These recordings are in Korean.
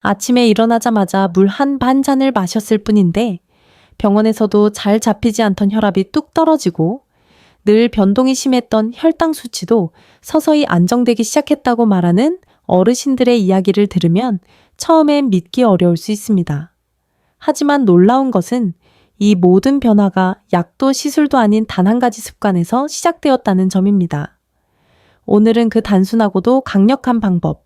아침에 일어나자마자 물 한 반 잔을 마셨을 뿐인데 병원에서도 잘 잡히지 않던 혈압이 뚝 떨어지고 늘 변동이 심했던 혈당 수치도 서서히 안정되기 시작했다고 말하는 어르신들의 이야기를 들으면 처음엔 믿기 어려울 수 있습니다. 하지만 놀라운 것은 이 모든 변화가 약도 시술도 아닌 단 한 가지 습관에서 시작되었다는 점입니다. 오늘은 그 단순하고도 강력한 방법,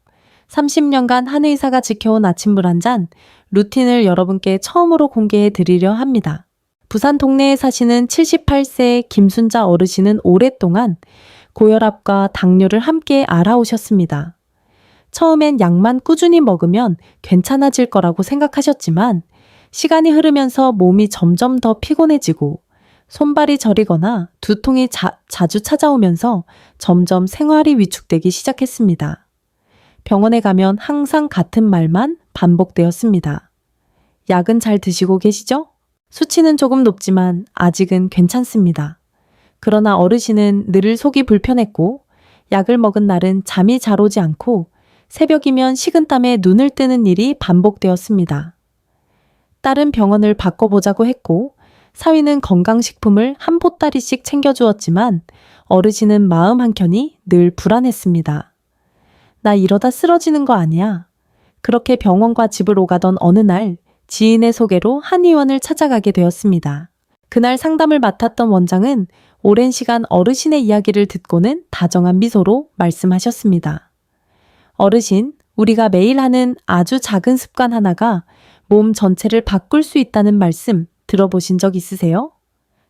30년간 한 의사가 지켜온 아침물 한 잔 루틴을 여러분께 처음으로 공개해 드리려 합니다. 부산 동네에 사시는 78세 김순자 어르신은 오랫동안 고혈압과 당뇨를 함께 알아오셨습니다. 처음엔 약만 꾸준히 먹으면 괜찮아질 거라고 생각하셨지만 시간이 흐르면서 몸이 점점 더 피곤해지고 손발이 저리거나 두통이 자주 찾아오면서 점점 생활이 위축되기 시작했습니다. 병원에 가면 항상 같은 말만 반복되었습니다. 약은 잘 드시고 계시죠? 수치는 조금 높지만 아직은 괜찮습니다. 그러나 어르신은 늘 속이 불편했고 약을 먹은 날은 잠이 잘 오지 않고 새벽이면 식은땀에 눈을 뜨는 일이 반복되었습니다. 딸은 병원을 바꿔보자고 했고 사위는 건강식품을 한 보따리씩 챙겨주었지만 어르신은 마음 한켠이 늘 불안했습니다. 나 이러다 쓰러지는 거 아니야? 그렇게 병원과 집을 오가던 어느 날 지인의 소개로 한의원을 찾아가게 되었습니다. 그날 상담을 맡았던 원장은 오랜 시간 어르신의 이야기를 듣고는 다정한 미소로 말씀하셨습니다. 어르신, 우리가 매일 하는 아주 작은 습관 하나가 몸 전체를 바꿀 수 있다는 말씀 들어보신 적 있으세요?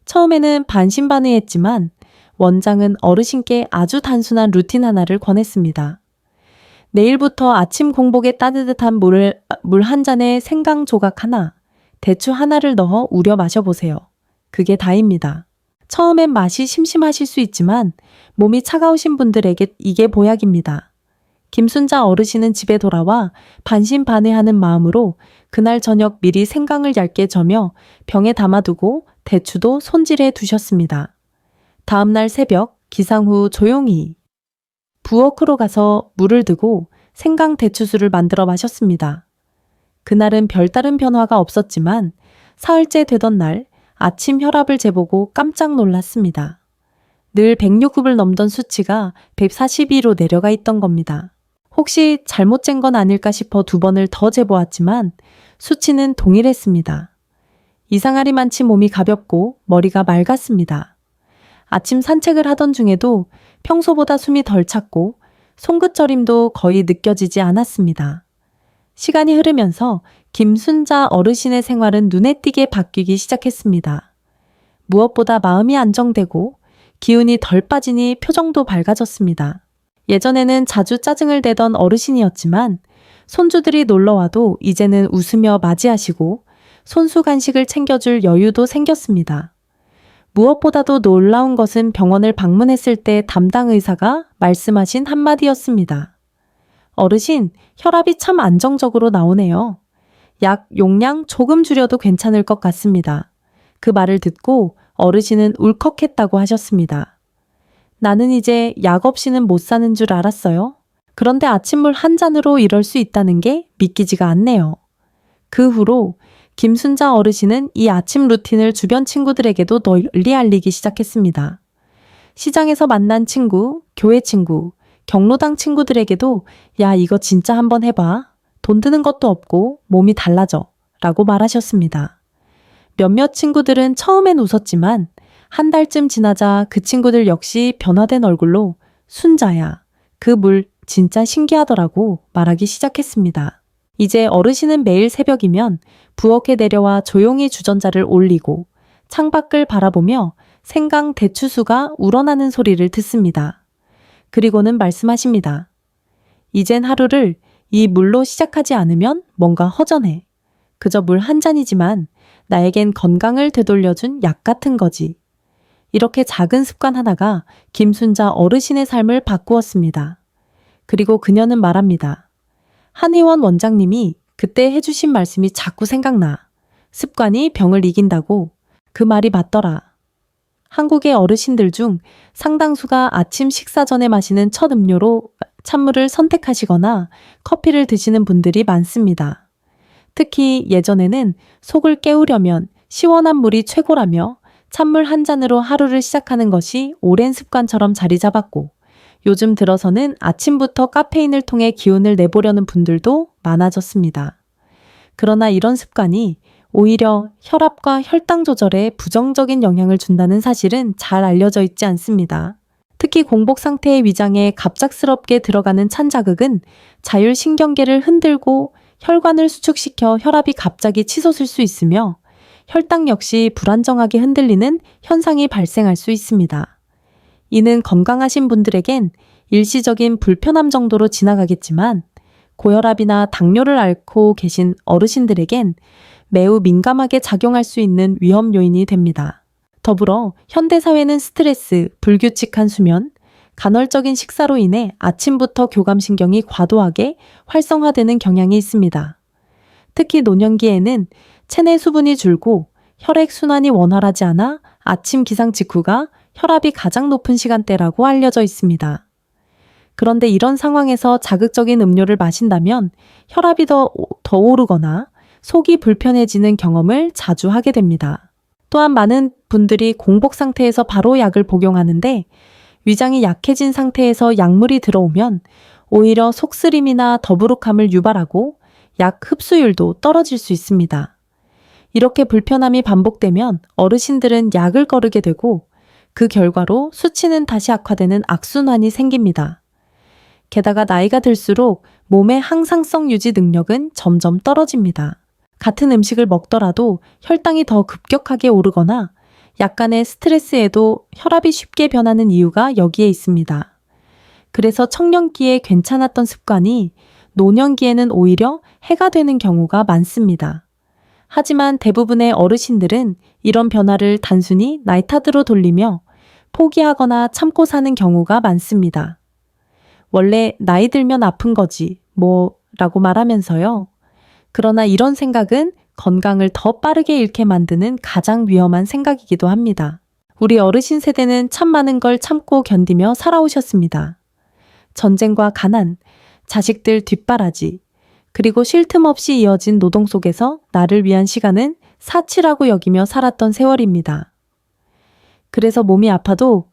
처음에는 반신반의했지만 원장은 어르신께 아주 단순한 루틴 하나를 권했습니다. 내일부터 아침 공복에 따뜻한 물 한 잔에 생강 조각 하나, 대추 하나를 넣어 우려 마셔보세요. 그게 다입니다. 처음엔 맛이 심심하실 수 있지만 몸이 차가우신 분들에게 이게 보약입니다. 김순자 어르신은 집에 돌아와 반신반의하는 마음으로 그날 저녁 미리 생강을 얇게 저며 병에 담아두고 대추도 손질해 두셨습니다. 다음날 새벽 기상 후 조용히 부엌으로 가서 물을 두고 생강 대추수를 만들어 마셨습니다. 그날은 별다른 변화가 없었지만 사흘째 되던 날 아침 혈압을 재보고 깜짝 놀랐습니다. 늘 106을 넘던 수치가 142로 내려가 있던 겁니다. 혹시 잘못 잰 건 아닐까 싶어 2번을 더 재보았지만 수치는 동일했습니다. 이상하리만치 몸이 가볍고 머리가 맑았습니다. 아침 산책을 하던 중에도 평소보다 숨이 덜 찼고 송긋저림도 거의 느껴지지 않았습니다. 시간이 흐르면서 김순자 어르신의 생활은 눈에 띄게 바뀌기 시작했습니다. 무엇보다 마음이 안정되고 기운이 덜 빠지니 표정도 밝아졌습니다. 예전에는 자주 짜증을 내던 어르신이었지만 손주들이 놀러와도 이제는 웃으며 맞이하시고 손수 간식을 챙겨줄 여유도 생겼습니다. 무엇보다도 놀라운 것은 병원을 방문했을 때 담당 의사가 말씀하신 한마디였습니다. 어르신, 혈압이 참 안정적으로 나오네요. 약 용량 조금 줄여도 괜찮을 것 같습니다. 그 말을 듣고 어르신은 울컥했다고 하셨습니다. 나는 이제 약 없이는 못 사는 줄 알았어요. 그런데 아침물 한 잔으로 이럴 수 있다는 게 믿기지가 않네요. 그 후로 김순자 어르신은 이 아침 루틴을 주변 친구들에게도 널리 알리기 시작했습니다. 시장에서 만난 친구, 교회 친구, 경로당 친구들에게도 야, 이거 진짜 한번 해봐. 돈 드는 것도 없고 몸이 달라져. 라고 말하셨습니다. 몇몇 친구들은 처음엔 웃었지만 한 달쯤 지나자 그 친구들 역시 변화된 얼굴로 순자야, 그 물 진짜 신기하더라고 말하기 시작했습니다. 이제 어르신은 매일 새벽이면 부엌에 내려와 조용히 주전자를 올리고 창밖을 바라보며 생강 대추수가 우러나는 소리를 듣습니다. 그리고는 말씀하십니다. 이젠 하루를 이 물로 시작하지 않으면 뭔가 허전해. 그저 물 한 잔이지만 나에겐 건강을 되돌려준 약 같은 거지. 이렇게 작은 습관 하나가 김순자 어르신의 삶을 바꾸었습니다. 그리고 그녀는 말합니다. 한의원 원장님이 그때 해주신 말씀이 자꾸 생각나. 습관이 병을 이긴다고. 그 말이 맞더라. 한국의 어르신들 중 상당수가 아침 식사 전에 마시는 첫 음료로 찬물을 선택하시거나 커피를 드시는 분들이 많습니다. 특히 예전에는 속을 깨우려면 시원한 물이 최고라며 찬물 한 잔으로 하루를 시작하는 것이 오랜 습관처럼 자리 잡았고, 요즘 들어서는 아침부터 카페인을 통해 기운을 내보려는 분들도 많아졌습니다. 그러나 이런 습관이 오히려 혈압과 혈당 조절에 부정적인 영향을 준다는 사실은 잘 알려져 있지 않습니다. 특히 공복 상태의 위장에 갑작스럽게 들어가는 찬 자극은 자율신경계를 흔들고 혈관을 수축시켜 혈압이 갑자기 치솟을 수 있으며 혈당 역시 불안정하게 흔들리는 현상이 발생할 수 있습니다. 이는 건강하신 분들에겐 일시적인 불편함 정도로 지나가겠지만 고혈압이나 당뇨를 앓고 계신 어르신들에겐 매우 민감하게 작용할 수 있는 위험 요인이 됩니다. 더불어 현대사회는 스트레스, 불규칙한 수면, 간헐적인 식사로 인해 아침부터 교감신경이 과도하게 활성화되는 경향이 있습니다. 특히 노년기에는 체내 수분이 줄고 혈액순환이 원활하지 않아 아침 기상 직후가 혈압이 가장 높은 시간대라고 알려져 있습니다. 그런데 이런 상황에서 자극적인 음료를 마신다면 혈압이 더 오르거나 속이 불편해지는 경험을 자주 하게 됩니다. 또한 많은 분들이 공복 상태에서 바로 약을 복용하는데 위장이 약해진 상태에서 약물이 들어오면 오히려 속쓰림이나 더부룩함을 유발하고 약 흡수율도 떨어질 수 있습니다. 이렇게 불편함이 반복되면 어르신들은 약을 거르게 되고 그 결과로 수치는 다시 악화되는 악순환이 생깁니다. 게다가 나이가 들수록 몸의 항상성 유지 능력은 점점 떨어집니다. 같은 음식을 먹더라도 혈당이 더 급격하게 오르거나 약간의 스트레스에도 혈압이 쉽게 변하는 이유가 여기에 있습니다. 그래서 청년기에 괜찮았던 습관이 노년기에는 오히려 해가 되는 경우가 많습니다. 하지만 대부분의 어르신들은 이런 변화를 단순히 나이 탓으로 돌리며 포기하거나 참고 사는 경우가 많습니다. 원래 나이 들면 아픈 거지 라고 말하면서요. 그러나 이런 생각은 건강을 더 빠르게 잃게 만드는 가장 위험한 생각이기도 합니다. 우리 어르신 세대는 참 많은 걸 참고 견디며 살아오셨습니다. 전쟁과 가난, 자식들 뒷바라지, 그리고 쉴 틈 없이 이어진 노동 속에서 나를 위한 시간은 사치라고 여기며 살았던 세월입니다. 그래서 몸이 아파도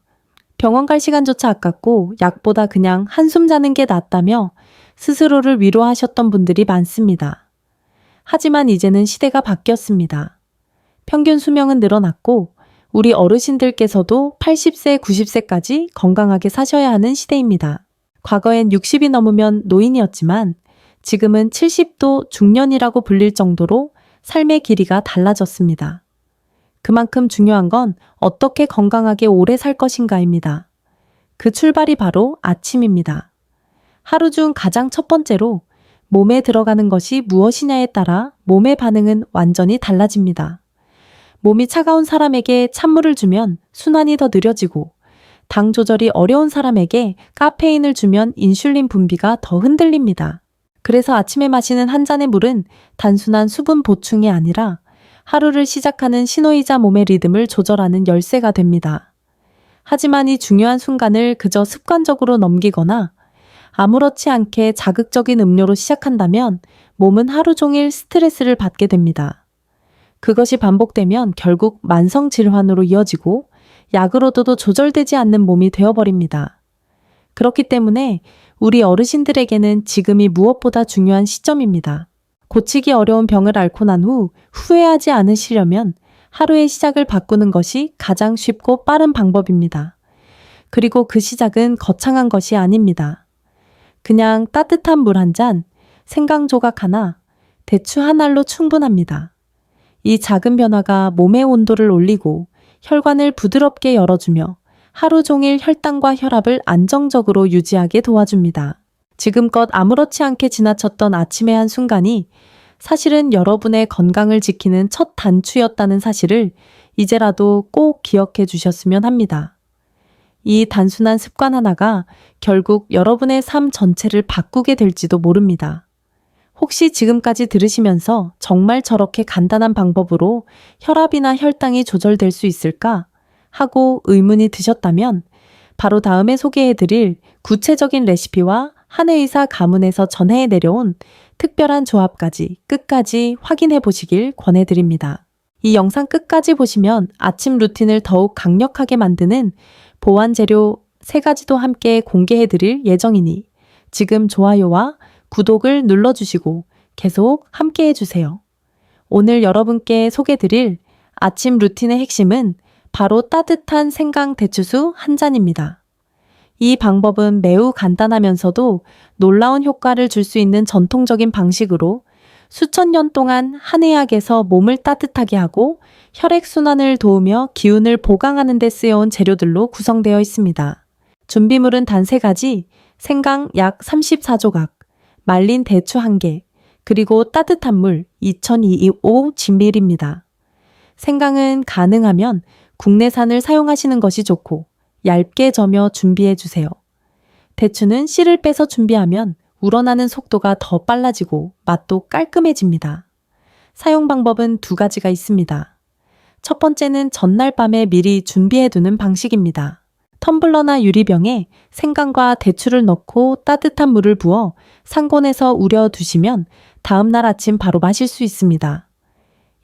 병원 갈 시간조차 아깝고 약보다 그냥 한숨 자는 게 낫다며 스스로를 위로하셨던 분들이 많습니다. 하지만 이제는 시대가 바뀌었습니다. 평균 수명은 늘어났고 우리 어르신들께서도 80세, 90세까지 건강하게 사셔야 하는 시대입니다. 과거엔 60이 넘으면 노인이었지만 지금은 70도 중년이라고 불릴 정도로 삶의 길이가 달라졌습니다. 그만큼 중요한 건 어떻게 건강하게 오래 살 것인가입니다. 그 출발이 바로 아침입니다. 하루 중 가장 첫 번째로 몸에 들어가는 것이 무엇이냐에 따라 몸의 반응은 완전히 달라집니다. 몸이 차가운 사람에게 찬물을 주면 순환이 더 느려지고 당 조절이 어려운 사람에게 카페인을 주면 인슐린 분비가 더 흔들립니다. 그래서 아침에 마시는 한 잔의 물은 단순한 수분 보충이 아니라 하루를 시작하는 신호이자 몸의 리듬을 조절하는 열쇠가 됩니다. 하지만 이 중요한 순간을 그저 습관적으로 넘기거나 아무렇지 않게 자극적인 음료로 시작한다면 몸은 하루 종일 스트레스를 받게 됩니다. 그것이 반복되면 결국 만성 질환으로 이어지고 약으로도 조절되지 않는 몸이 되어버립니다. 그렇기 때문에 우리 어르신들에게는 지금이 무엇보다 중요한 시점입니다. 고치기 어려운 병을 앓고 난 후 후회하지 않으시려면 하루의 시작을 바꾸는 것이 가장 쉽고 빠른 방법입니다. 그리고 그 시작은 거창한 것이 아닙니다. 그냥 따뜻한 물 한 잔, 생강 조각 하나, 대추 한 알로 충분합니다. 이 작은 변화가 몸의 온도를 올리고 혈관을 부드럽게 열어주며 하루 종일 혈당과 혈압을 안정적으로 유지하게 도와줍니다. 지금껏 아무렇지 않게 지나쳤던 아침의 한 순간이 사실은 여러분의 건강을 지키는 첫 단추였다는 사실을 이제라도 꼭 기억해 주셨으면 합니다. 이 단순한 습관 하나가 결국 여러분의 삶 전체를 바꾸게 될지도 모릅니다. 혹시 지금까지 들으시면서 정말 저렇게 간단한 방법으로 혈압이나 혈당이 조절될 수 있을까 하고 의문이 드셨다면 바로 다음에 소개해드릴 구체적인 레시피와 한의사 가문에서 전해 내려온 특별한 조합까지 끝까지 확인해 보시길 권해드립니다. 이 영상 끝까지 보시면 아침 루틴을 더욱 강력하게 만드는 보완 재료 3가지도 함께 공개해 드릴 예정이니 지금 좋아요와 구독을 눌러주시고 계속 함께 해주세요. 오늘 여러분께 소개드릴 아침 루틴의 핵심은 바로 따뜻한 생강 대추수 한 잔입니다. 이 방법은 매우 간단하면서도 놀라운 효과를 줄 수 있는 전통적인 방식으로 수천 년 동안 한의학에서 몸을 따뜻하게 하고 혈액순환을 도우며 기운을 보강하는 데 쓰여온 재료들로 구성되어 있습니다. 준비물은 단 3가지, 생강 약 34조각, 말린 대추 1개, 그리고 따뜻한 물 2225ml입니다. 생강은 가능하면 국내산을 사용하시는 것이 좋고 얇게 저며 준비해 주세요. 대추는 씨를 빼서 준비하면 우러나는 속도가 더 빨라지고 맛도 깔끔해집니다. 사용 방법은 2가지가 있습니다. 첫 번째는 전날 밤에 미리 준비해 두는 방식입니다. 텀블러나 유리병에 생강과 대추를 넣고 따뜻한 물을 부어 상온에서 우려 두시면 다음날 아침 바로 마실 수 있습니다.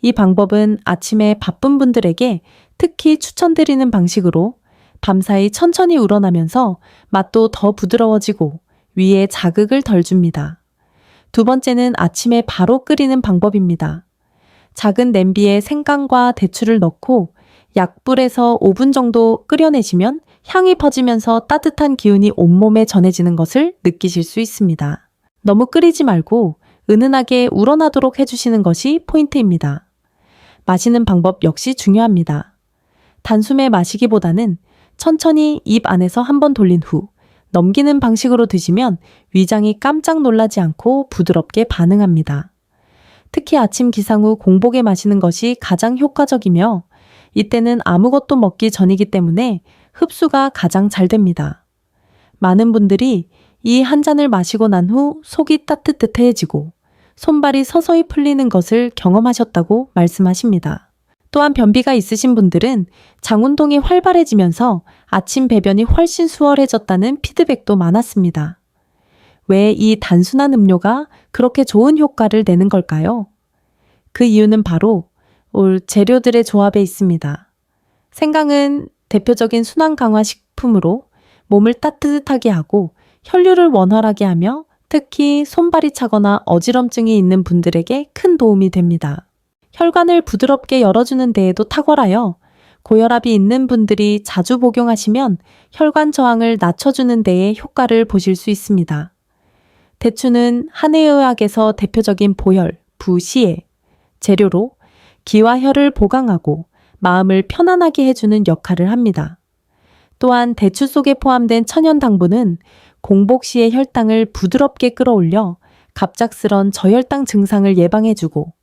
이 방법은 아침에 바쁜 분들에게 특히 추천드리는 방식으로 밤사이 천천히 우러나면서 맛도 더 부드러워지고 위에 자극을 덜 줍니다. 2번째는 아침에 바로 끓이는 방법입니다. 작은 냄비에 생강과 대추를 넣고 약불에서 5분 정도 끓여내시면 향이 퍼지면서 따뜻한 기운이 온몸에 전해지는 것을 느끼실 수 있습니다. 너무 끓이지 말고 은은하게 우러나도록 해주시는 것이 포인트입니다. 마시는 방법 역시 중요합니다. 단숨에 마시기보다는 천천히 입 안에서 한번 돌린 후 넘기는 방식으로 드시면 위장이 깜짝 놀라지 않고 부드럽게 반응합니다. 특히 아침 기상 후 공복에 마시는 것이 가장 효과적이며 이때는 아무것도 먹기 전이기 때문에 흡수가 가장 잘 됩니다. 많은 분들이 이 한 잔을 마시고 난 후 속이 따뜻해지고 손발이 서서히 풀리는 것을 경험하셨다고 말씀하십니다. 또한 변비가 있으신 분들은 장운동이 활발해지면서 아침 배변이 훨씬 수월해졌다는 피드백도 많았습니다. 왜 이 단순한 음료가 그렇게 좋은 효과를 내는 걸까요? 그 이유는 바로 재료들의 조합에 있습니다. 생강은 대표적인 순환 강화 식품으로 몸을 따뜻하게 하고 혈류를 원활하게 하며 특히 손발이 차거나 어지럼증이 있는 분들에게 큰 도움이 됩니다. 혈관을 부드럽게 열어주는 데에도 탁월하여 고혈압이 있는 분들이 자주 복용하시면 혈관 저항을 낮춰주는 데에 효과를 보실 수 있습니다. 대추는 한의의학에서 대표적인 보혈, 부시에 재료로 기와 혈을 보강하고 마음을 편안하게 해주는 역할을 합니다. 또한 대추 속에 포함된 천연당분은 공복 시의 혈당을 부드럽게 끌어올려 갑작스런 저혈당 증상을 예방해주고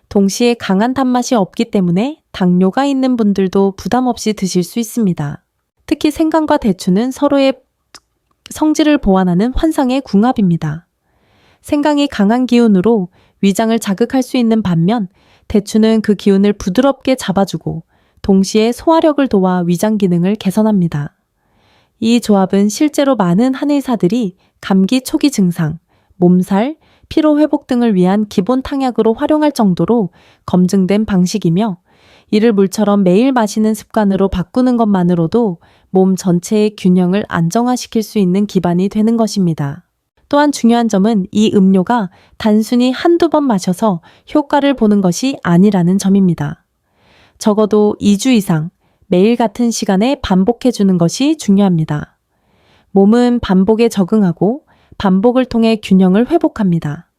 동시에 강한 단맛이 없기 때문에 당뇨가 있는 분들도 부담 없이 드실 수 있습니다. 특히 생강과 대추는 서로의 성질을 보완하는 환상의 궁합입니다. 생강이 강한 기운으로 위장을 자극할 수 있는 반면 대추는 그 기운을 부드럽게 잡아주고 동시에 소화력을 도와 위장 기능을 개선합니다. 이 조합은 실제로 많은 한의사들이 감기 초기 증상, 몸살, 피로 회복 등을 위한 기본 탕약으로 활용할 정도로 검증된 방식이며 이를 물처럼 매일 마시는 습관으로 바꾸는 것만으로도 몸 전체의 균형을 안정화시킬 수 있는 기반이 되는 것입니다. 또한 중요한 점은 이 음료가 단순히 한두 번 마셔서 효과를 보는 것이 아니라는 점입니다. 적어도 2주 이상 매일 같은 시간에 반복해 주는 것이 중요합니다. 몸은 반복에 적응하고 반복을 통해 균형을 회복합니다.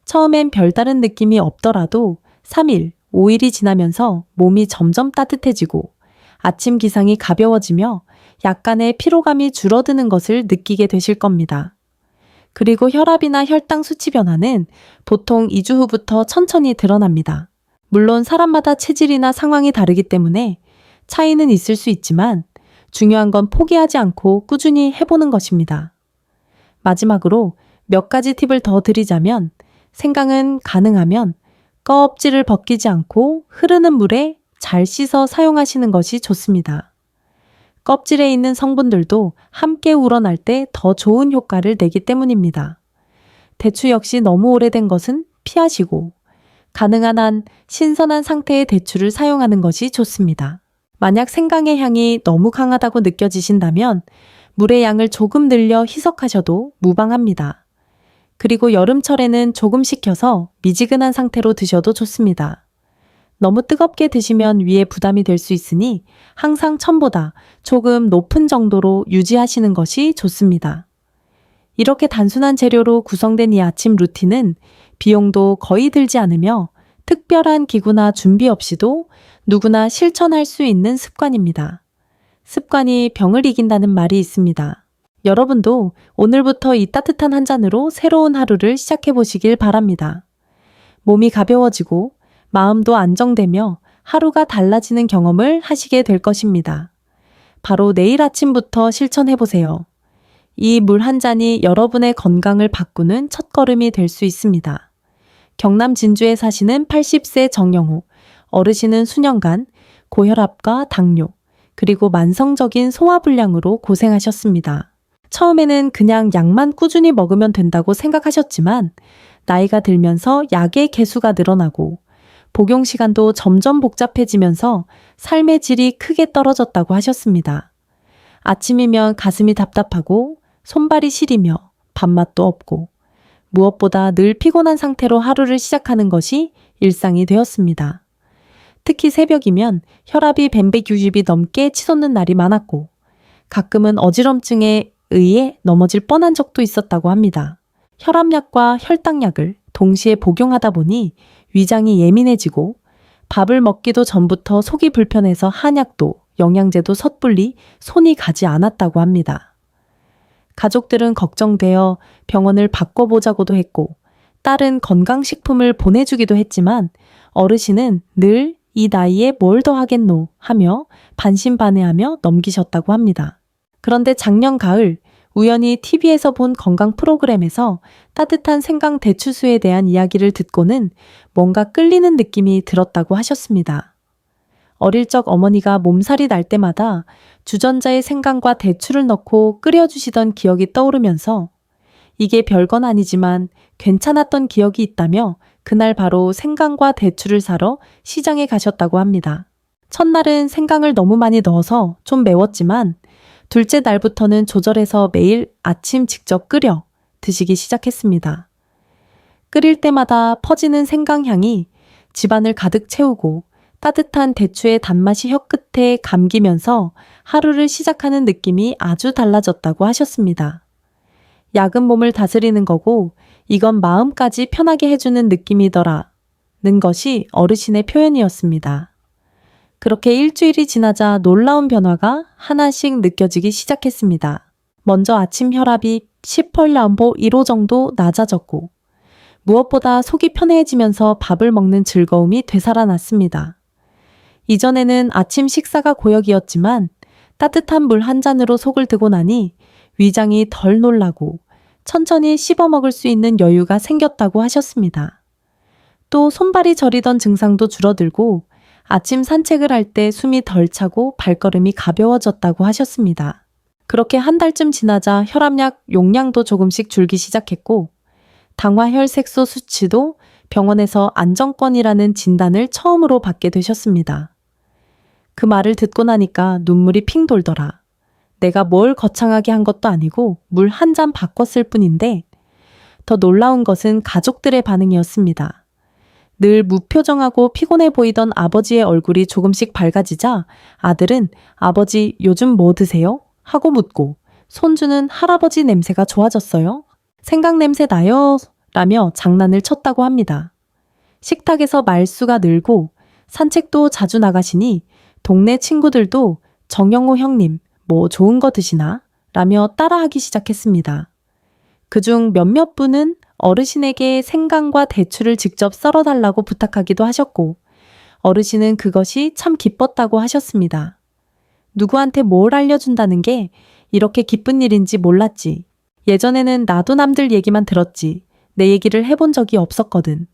처음엔 별다른 느낌이 없더라도 3일, 5일이 지나면서 몸이 점점 따뜻해지고 아침 기상이 가벼워지며 약간의 피로감이 줄어드는 것을 느끼게 되실 겁니다. 그리고 혈압이나 혈당 수치 변화는 보통 2주 후부터 천천히 드러납니다. 물론 사람마다 체질이나 상황이 다르기 때문에 차이는 있을 수 있지만 중요한 건 포기하지 않고 꾸준히 해보는 것입니다. 마지막으로 몇 가지 팁을 더 드리자면 생강은 가능하면 껍질을 벗기지 않고 흐르는 물에 잘 씻어 사용하시는 것이 좋습니다. 껍질에 있는 성분들도 함께 우러날 때 더 좋은 효과를 내기 때문입니다. 대추 역시 너무 오래된 것은 피하시고 가능한 한 신선한 상태의 대추를 사용하는 것이 좋습니다. 만약 생강의 향이 너무 강하다고 느껴지신다면 물의 양을 조금 늘려 희석하셔도 무방합니다. 그리고 여름철에는 조금 식혀서 미지근한 상태로 드셔도 좋습니다. 너무 뜨겁게 드시면 위에 부담이 될 수 있으니 항상 천보다 조금 높은 정도로 유지하시는 것이 좋습니다. 이렇게 단순한 재료로 구성된 이 아침 루틴은 비용도 거의 들지 않으며 특별한 기구나 준비 없이도 누구나 실천할 수 있는 습관입니다. 습관이 병을 이긴다는 말이 있습니다. 여러분도 오늘부터 이 따뜻한 한 잔으로 새로운 하루를 시작해 보시길 바랍니다. 몸이 가벼워지고 마음도 안정되며 하루가 달라지는 경험을 하시게 될 것입니다. 바로 내일 아침부터 실천해 보세요. 이 물 한 잔이 여러분의 건강을 바꾸는 첫걸음이 될 수 있습니다. 경남 진주에 사시는 80세 정영호, 어르신은 수년간 고혈압과 당뇨, 그리고 만성적인 소화불량으로 고생하셨습니다. 처음에는 그냥 약만 꾸준히 먹으면 된다고 생각하셨지만 나이가 들면서 약의 개수가 늘어나고 복용 시간도 점점 복잡해지면서 삶의 질이 크게 떨어졌다고 하셨습니다. 아침이면 가슴이 답답하고 손발이 시리며 밥맛도 없고 무엇보다 늘 피곤한 상태로 하루를 시작하는 것이 일상이 되었습니다. 특히 새벽이면 혈압이 160이 넘게 치솟는 날이 많았고 가끔은 어지럼증에 의해 넘어질 뻔한 적도 있었다고 합니다. 혈압약과 혈당약을 동시에 복용하다 보니 위장이 예민해지고 밥을 먹기도 전부터 속이 불편해서 한약도 영양제도 섣불리 손이 가지 않았다고 합니다. 가족들은 걱정되어 병원을 바꿔보자고도 했고 딸은 건강식품을 보내주기도 했지만 어르신은 늘 이 나이에 뭘 더 하겠노 하며 반신반의하며 넘기셨다고 합니다. 그런데 작년 가을 우연히 TV에서 본 건강 프로그램에서 따뜻한 생강 대추수에 대한 이야기를 듣고는 뭔가 끌리는 느낌이 들었다고 하셨습니다. 어릴 적 어머니가 몸살이 날 때마다 주전자에 생강과 대추를 넣고 끓여주시던 기억이 떠오르면서 이게 별건 아니지만 괜찮았던 기억이 있다며 그날 바로 생강과 대추를 사러 시장에 가셨다고 합니다. 첫날은 생강을 너무 많이 넣어서 좀 매웠지만 둘째 날부터는 조절해서 매일 아침 직접 끓여 드시기 시작했습니다. 끓일 때마다 퍼지는 생강향이 집안을 가득 채우고 따뜻한 대추의 단맛이 혀끝에 감기면서 하루를 시작하는 느낌이 아주 달라졌다고 하셨습니다. 약은 몸을 다스리는 거고 이건 마음까지 편하게 해주는 느낌이더라는 것이 어르신의 표현이었습니다. 그렇게 일주일이 지나자 놀라운 변화가 하나씩 느껴지기 시작했습니다. 먼저 아침 혈압이 10펄 1호 정도 낮아졌고 무엇보다 속이 편해지면서 밥을 먹는 즐거움이 되살아났습니다. 이전에는 아침 식사가 고역이었지만 따뜻한 물 한 잔으로 속을 드고 나니 위장이 덜 놀라고 천천히 씹어 먹을 수 있는 여유가 생겼다고 하셨습니다. 또 손발이 저리던 증상도 줄어들고 아침 산책을 할 때 숨이 덜 차고 발걸음이 가벼워졌다고 하셨습니다. 그렇게 한 달쯤 지나자 혈압약 용량도 조금씩 줄기 시작했고 당화혈색소 수치도 병원에서 안정권이라는 진단을 처음으로 받게 되셨습니다. 그 말을 듣고 나니까 눈물이 핑 돌더라. 내가 뭘 거창하게 한 것도 아니고 물 한 잔 바꿨을 뿐인데 더 놀라운 것은 가족들의 반응이었습니다. 늘 무표정하고 피곤해 보이던 아버지의 얼굴이 조금씩 밝아지자 아들은 아버지 요즘 뭐 드세요? 하고 묻고 손주는 할아버지 냄새가 좋아졌어요? 생강 냄새 나요? 라며 장난을 쳤다고 합니다. 식탁에서 말수가 늘고 산책도 자주 나가시니 동네 친구들도 정영호 형님 뭐 좋은 거 드시나? 라며 따라하기 시작했습니다. 그중 몇몇 분은 어르신에게 생강과 대추를 직접 썰어달라고 부탁하기도 하셨고 어르신은 그것이 참 기뻤다고 하셨습니다. 누구한테 뭘 알려준다는 게 이렇게 기쁜 일인지 몰랐지. 예전에는 나도 남들 얘기만 들었지. 내 얘기를 해본 적이 없었거든.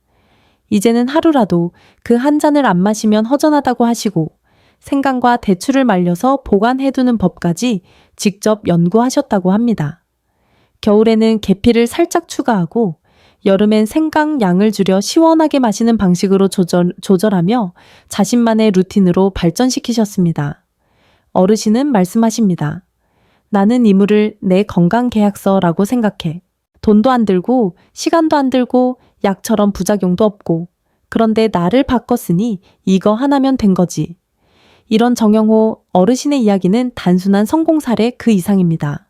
이제는 하루라도 그 한 잔을 안 마시면 허전하다고 하시고 생강과 대추를 말려서 보관해두는 법까지 직접 연구하셨다고 합니다. 겨울에는 계피를 살짝 추가하고 여름엔 생강 양을 줄여 시원하게 마시는 방식으로 조절하며 자신만의 루틴으로 발전시키셨습니다. 어르신은 말씀하십니다. 나는 이 물을 내 건강 계약서라고 생각해. 돈도 안 들고 시간도 안 들고 약처럼 부작용도 없고 그런데 나를 바꿨으니 이거 하나면 된 거지. 이런 정영호 어르신의 이야기는 단순한 성공 사례 그 이상입니다.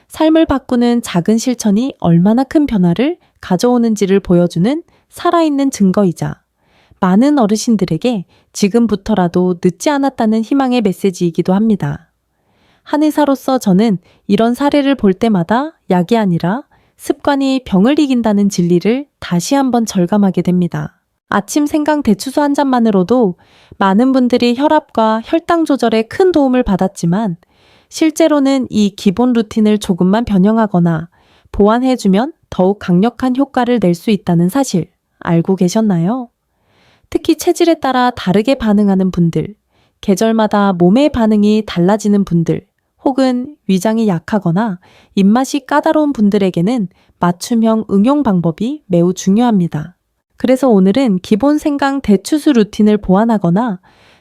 삶을 바꾸는 작은 실천이 얼마나 큰 변화를 가져오는지를 보여주는 살아있는 증거이자 많은 어르신들에게 지금부터라도 늦지 않았다는 희망의 메시지이기도 합니다. 한의사로서 저는 이런 사례를 볼 때마다 약이 아니라 습관이 병을 이긴다는 진리를 다시 한번 절감하게 됩니다. 아침 생강 대추수 한 잔만으로도 많은 분들이 혈압과 혈당 조절에 큰 도움을 받았지만 실제로는 이 기본 루틴을 조금만 변형하거나 보완해주면 더욱 강력한 효과를 낼 수 있다는 사실 알고 계셨나요? 특히 체질에 따라 다르게 반응하는 분들, 계절마다 몸의 반응이 달라지는 분들, 혹은 위장이 약하거나 입맛이 까다로운 분들에게는 맞춤형 응용 방법이 매우 중요합니다. 그래서 오늘은 기본 생강 대추수 루틴을 보완하거나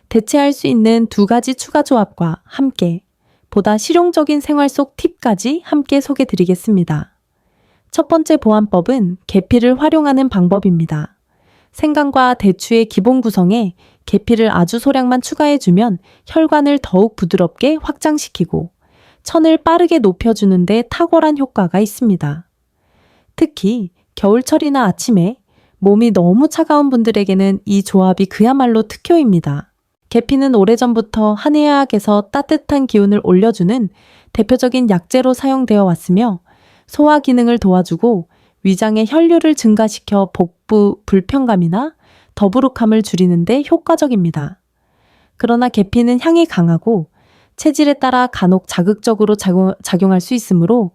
대체할 수 있는 2가지 추가 조합과 함께 보다 실용적인 생활 속 팁까지 함께 소개해 드리겠습니다. 첫 번째 보완법은 계피를 활용하는 방법입니다. 생강과 대추의 기본 구성에 계피를 아주 소량만 추가해주면 혈관을 더욱 부드럽게 확장시키고 천을 빠르게 높여주는데 탁월한 효과가 있습니다. 특히 겨울철이나 아침에 몸이 너무 차가운 분들에게는 이 조합이 그야말로 특효입니다. 계피는 오래전부터 한의학에서 따뜻한 기운을 올려주는 대표적인 약재로 사용되어 왔으며 소화 기능을 도와주고 위장의 혈류를 증가시켜 복부 불편감이나 더부룩함을 줄이는 데 효과적입니다. 그러나 계피는 향이 강하고 체질에 따라 간혹 자극적으로 작용할 수 있으므로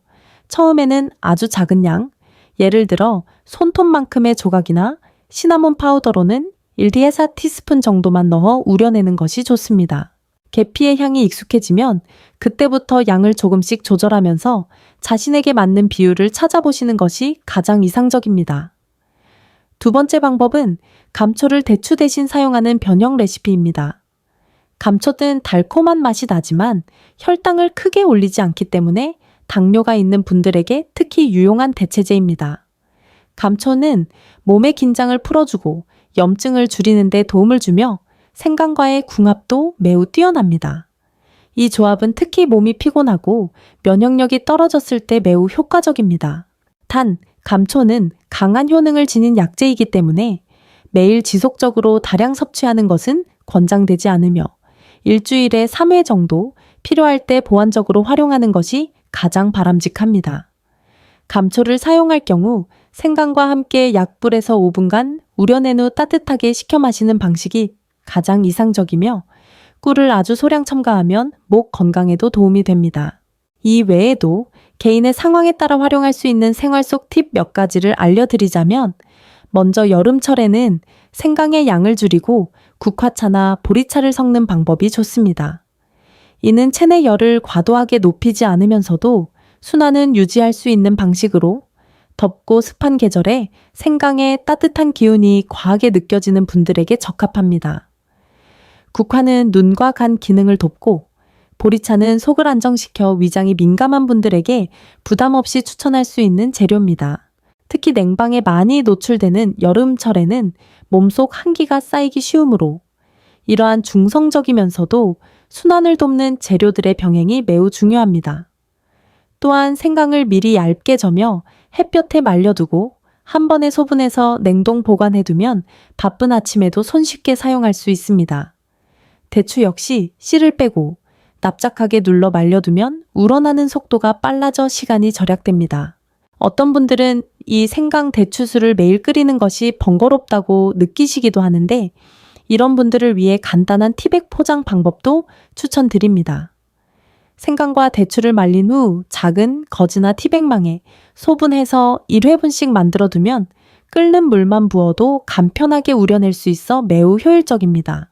처음에는 아주 작은 양, 예를 들어 손톱만큼의 조각이나 시나몬 파우더로는 1에서 티스푼 정도만 넣어 우려내는 것이 좋습니다. 계피의 향이 익숙해지면 그때부터 양을 조금씩 조절하면서 자신에게 맞는 비율을 찾아보시는 것이 가장 이상적입니다. 두 번째 방법은 감초를 대추 대신 사용하는 변형 레시피입니다. 감초는 달콤한 맛이 나지만 혈당을 크게 올리지 않기 때문에 당뇨가 있는 분들에게 특히 유용한 대체제입니다. 감초는 몸의 긴장을 풀어주고 염증을 줄이는 데 도움을 주며 생강과의 궁합도 매우 뛰어납니다. 이 조합은 특히 몸이 피곤하고 면역력이 떨어졌을 때 매우 효과적입니다. 단, 감초는 강한 효능을 지닌 약재이기 때문에 매일 지속적으로 다량 섭취하는 것은 권장되지 않으며 일주일에 3회 정도 필요할 때 보완적으로 활용하는 것이 가장 바람직합니다. 감초를 사용할 경우 생강과 함께 약불에서 5분간 우려낸 후 따뜻하게 식혀 마시는 방식이 가장 이상적이며 꿀을 아주 소량 첨가하면 목 건강에도 도움이 됩니다. 이 외에도 개인의 상황에 따라 활용할 수 있는 생활 속 팁 몇 가지를 알려드리자면 먼저 여름철에는 생강의 양을 줄이고 국화차나 보리차를 섞는 방법이 좋습니다. 이는 체내 열을 과도하게 높이지 않으면서도 순환은 유지할 수 있는 방식으로 덥고 습한 계절에 생강의 따뜻한 기운이 과하게 느껴지는 분들에게 적합합니다. 국화는 눈과 간 기능을 돕고 보리차는 속을 안정시켜 위장이 민감한 분들에게 부담 없이 추천할 수 있는 재료입니다. 특히 냉방에 많이 노출되는 여름철에는 몸속 한기가 쌓이기 쉬우므로 이러한 중성적이면서도 순환을 돕는 재료들의 병행이 매우 중요합니다. 또한 생강을 미리 얇게 저며 햇볕에 말려두고 한 번에 소분해서 냉동 보관해두면 바쁜 아침에도 손쉽게 사용할 수 있습니다. 대추 역시 씨를 빼고 납작하게 눌러 말려두면 우러나는 속도가 빨라져 시간이 절약됩니다. 어떤 분들은 이 생강 대추수를 매일 끓이는 것이 번거롭다고 느끼시기도 하는데 이런 분들을 위해 간단한 티백 포장 방법도 추천드립니다. 생강과 대추를 말린 후 작은 거즈나 티백망에 소분해서 1회분씩 만들어두면 끓는 물만 부어도 간편하게 우려낼 수 있어 매우 효율적입니다.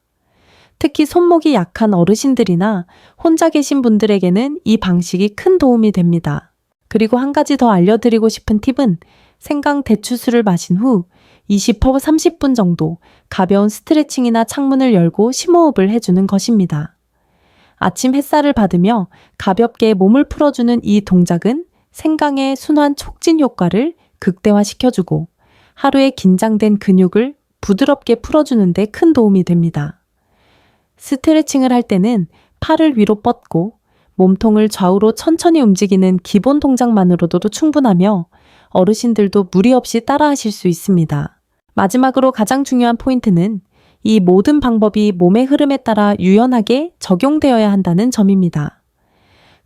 특히 손목이 약한 어르신들이나 혼자 계신 분들에게는 이 방식이 큰 도움이 됩니다. 그리고 한 가지 더 알려드리고 싶은 팁은 생강 대추술을 마신 후 20호 30분 정도 가벼운 스트레칭이나 창문을 열고 심호흡을 해주는 것입니다. 아침 햇살을 받으며 가볍게 몸을 풀어주는 이 동작은 생강의 순환 촉진 효과를 극대화시켜주고 하루에 긴장된 근육을 부드럽게 풀어주는 데 큰 도움이 됩니다. 스트레칭을 할 때는 팔을 위로 뻗고 몸통을 좌우로 천천히 움직이는 기본 동작만으로도 충분하며 어르신들도 무리 없이 따라하실 수 있습니다. 마지막으로 가장 중요한 포인트는 이 모든 방법이 몸의 흐름에 따라 유연하게 적용되어야 한다는 점입니다.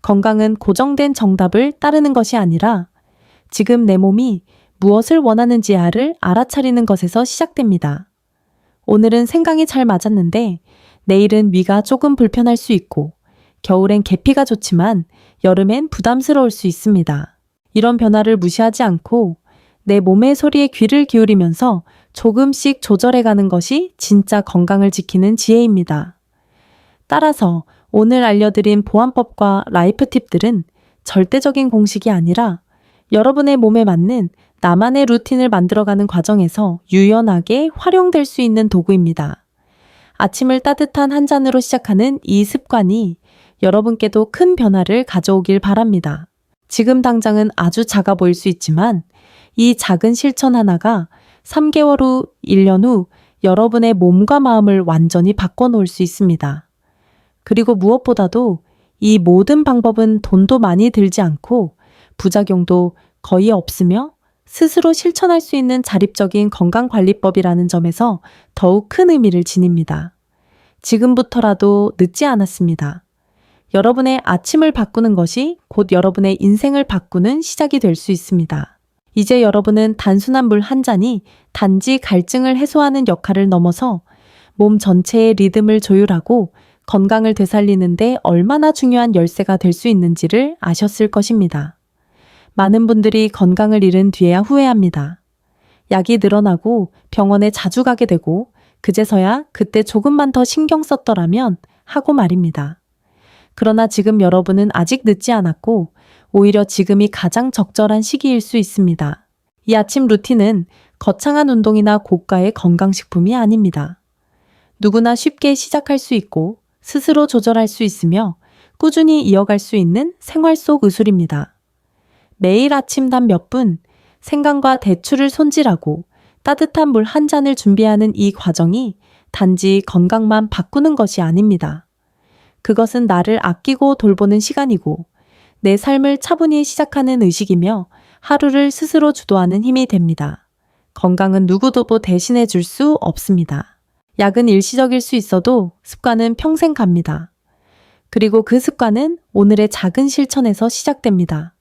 건강은 고정된 정답을 따르는 것이 아니라 지금 내 몸이 무엇을 원하는지를 알아차리는 것에서 시작됩니다. 오늘은 생강이 잘 맞았는데 내일은 위가 조금 불편할 수 있고 겨울엔 계피가 좋지만 여름엔 부담스러울 수 있습니다. 이런 변화를 무시하지 않고 내 몸의 소리에 귀를 기울이면서 조금씩 조절해가는 것이 진짜 건강을 지키는 지혜입니다. 따라서 오늘 알려드린 보안법과 라이프 팁들은 절대적인 공식이 아니라 여러분의 몸에 맞는 나만의 루틴을 만들어가는 과정에서 유연하게 활용될 수 있는 도구입니다. 아침을 따뜻한 한 잔으로 시작하는 이 습관이 여러분께도 큰 변화를 가져오길 바랍니다. 지금 당장은 아주 작아 보일 수 있지만 이 작은 실천 하나가 3개월 후, 1년 후 여러분의 몸과 마음을 완전히 바꿔놓을 수 있습니다. 그리고 무엇보다도 이 모든 방법은 돈도 많이 들지 않고 부작용도 거의 없으며 스스로 실천할 수 있는 자립적인 건강관리법이라는 점에서 더욱 큰 의미를 지닙니다. 지금부터라도 늦지 않았습니다. 여러분의 아침을 바꾸는 것이 곧 여러분의 인생을 바꾸는 시작이 될 수 있습니다. 이제 여러분은 단순한 물 한 잔이 단지 갈증을 해소하는 역할을 넘어서 몸 전체의 리듬을 조율하고 건강을 되살리는데 얼마나 중요한 열쇠가 될 수 있는지를 아셨을 것입니다. 많은 분들이 건강을 잃은 뒤에야 후회합니다. 약이 늘어나고 병원에 자주 가게 되고 그제서야 그때 조금만 더 신경 썼더라면 하고 말입니다. 그러나 지금 여러분은 아직 늦지 않았고 오히려 지금이 가장 적절한 시기일 수 있습니다. 이 아침 루틴은 거창한 운동이나 고가의 건강식품이 아닙니다. 누구나 쉽게 시작할 수 있고 스스로 조절할 수 있으며 꾸준히 이어갈 수 있는 생활 속 의술입니다. 매일 아침 단 몇 분 생강과 대추를 손질하고 따뜻한 물 한 잔을 준비하는 이 과정이 단지 건강만 바꾸는 것이 아닙니다. 그것은 나를 아끼고 돌보는 시간이고 내 삶을 차분히 시작하는 의식이며 하루를 스스로 주도하는 힘이 됩니다. 건강은 누구도 대신해 줄 수 없습니다. 약은 일시적일 수 있어도 습관은 평생 갑니다. 그리고 그 습관은 오늘의 작은 실천에서 시작됩니다.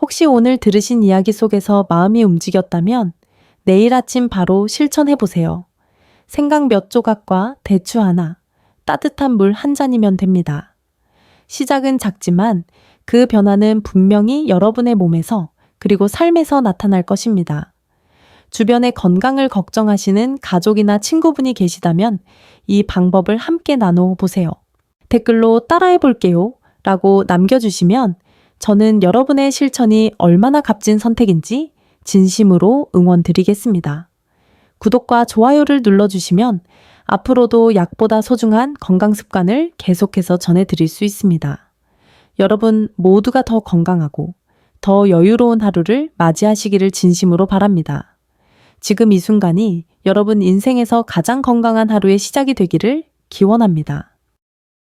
혹시 오늘 들으신 이야기 속에서 마음이 움직였다면 내일 아침 바로 실천해 보세요. 생강 몇 조각과 대추 하나, 따뜻한 물 한 잔이면 됩니다. 시작은 작지만 그 변화는 분명히 여러분의 몸에서 그리고 삶에서 나타날 것입니다. 주변의 건강을 걱정하시는 가족이나 친구분이 계시다면 이 방법을 함께 나눠 보세요. 댓글로 따라해 볼게요 라고 남겨주시면 저는 여러분의 실천이 얼마나 값진 선택인지 진심으로 응원드리겠습니다. 구독과 좋아요를 눌러주시면 앞으로도 약보다 소중한 건강 습관을 계속해서 전해드릴 수 있습니다. 여러분 모두가 더 건강하고 더 여유로운 하루를 맞이하시기를 진심으로 바랍니다. 지금 이 순간이 여러분 인생에서 가장 건강한 하루의 시작이 되기를 기원합니다.